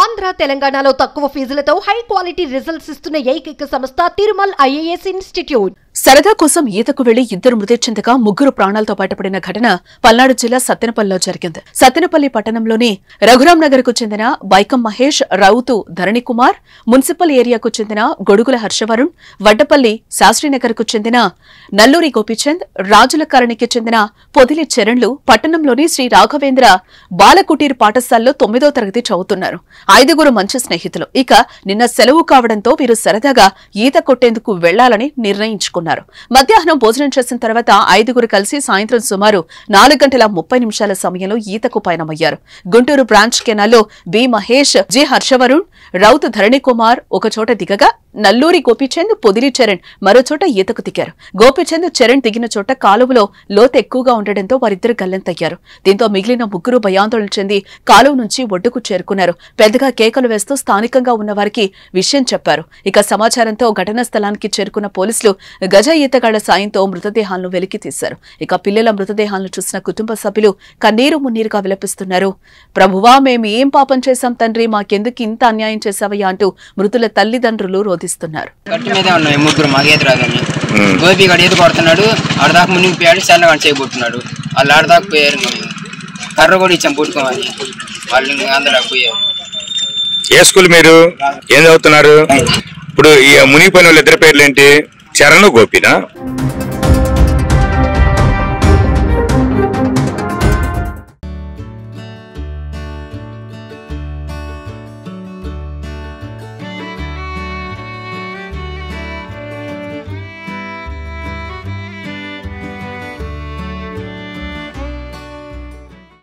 ఆంధ్ర తెలంగాణలో తక్కువ ఫీజులతో high quality results ఇస్తున్న ఏకైక సంస్థ తిరుమల్ ఐఏఎస్ ఇన్స్టిట్యూట్. సరదా కోసం ఈతకు వెళ్లి ఇద్దరు మృతి చెందగా ముగ్గురు ప్రాణాలతో బయటపడిన ఘటన పల్నాడు జిల్లా సత్తెనపల్లిలో జరిగింది. సత్తెనపల్లి పట్టణంలోని రఘురాం నగర్ కు చెందిన బైకం మహేష్, రౌతు ధరణి కుమార్, మున్సిపల్ ఏరియాకు చెందిన గొడుగుల హర్షవరుణ్, వడ్డపల్లి శాస్త్రీనగర్ కు చెందిన నల్లూరి గోపీచంద్, రాజుల కాలనీకి చెందిన పొదిలి చరణ్లు పట్టణంలోని శ్రీ రాఘవేంద్ర బాలకుటీర్ పాఠశాలలో 9వ తరగతి చదువుతున్నారు. ఐదుగురు మంచి స్నేహితులు. ఇక నిన్న సెలవు కావడంతో వీరు సరదాగా ఈత కొట్టేందుకు వెళ్లాలని నిర్ణయించుకున్నారు. మధ్యాహ్నం భోజనం చేసిన తర్వాత ఐదుగురు కలిసి సాయంత్రం సుమారు 4:30 సమయంలో ఈతకు పయనమయ్యారు. గుంటూరు బ్రాంచ్ కెనాల్లో బి మహేష్, జి హర్షవరుణ్, రౌత్ ధరణి కుమార్ ఒకచోట దిగగా నల్లూరి గోపీచంద్, పొదిలి చరణ్ మరోచోట ఈతకు దిగారు. గోపీచంద్, చరణ్ దిగిన చోట కాలువలో లోతు ఎక్కువగా ఉండడంతో వారిద్దరు గల్లంతయ్యారు. దీంతో మిగిలిన ముగ్గురు భయాందోళన చెంది కాలువ నుంచి ఒడ్డుకు చేరుకున్నారు. పెద్దగా కేకలు వేస్తూ స్థానికంగా ఉన్న వారికి విషయం చెప్పారు. ఇక సమాచారంతో ఘటనా స్థలానికి చేరుకున్న పోలీసులు గజ ఈతగాళ్ల సాయంతో మృతదేహాలను వెలికి తీశారు. ఇక పిల్లల మృతదేహాలను చూసిన కుటుంబ సభ్యులు కన్నీరు మున్నీరుగా విలపిస్తున్నారు. ప్రభువా, మేము ఏం పాపం చేశాం తండ్రి, మాకెందుకు ఇంత అన్యాయం చేశావయ్యా అంటూ మృతుల తల్లిదండ్రులు రోధిస్తున్నారు. గోపి గడి ఈత కొడుతున్నాడు, ఆడదాకా మునిగిపోయాడు, సన్నగా చేయబోతున్నాడు. వాళ్ళు ఆడదాకా పోయారు, కర్ర కూడా ఇచ్చాం పుట్టుకోమని, వాళ్ళు అందరూ పోయారు. ఏ స్కూల్ మీరు ఏం చదువుతున్నారు? ఇప్పుడు ఈ మునిగిపోయిన వాళ్ళు ఇద్దరు పేర్లు ఏంటి? చరణ్, గోపినా?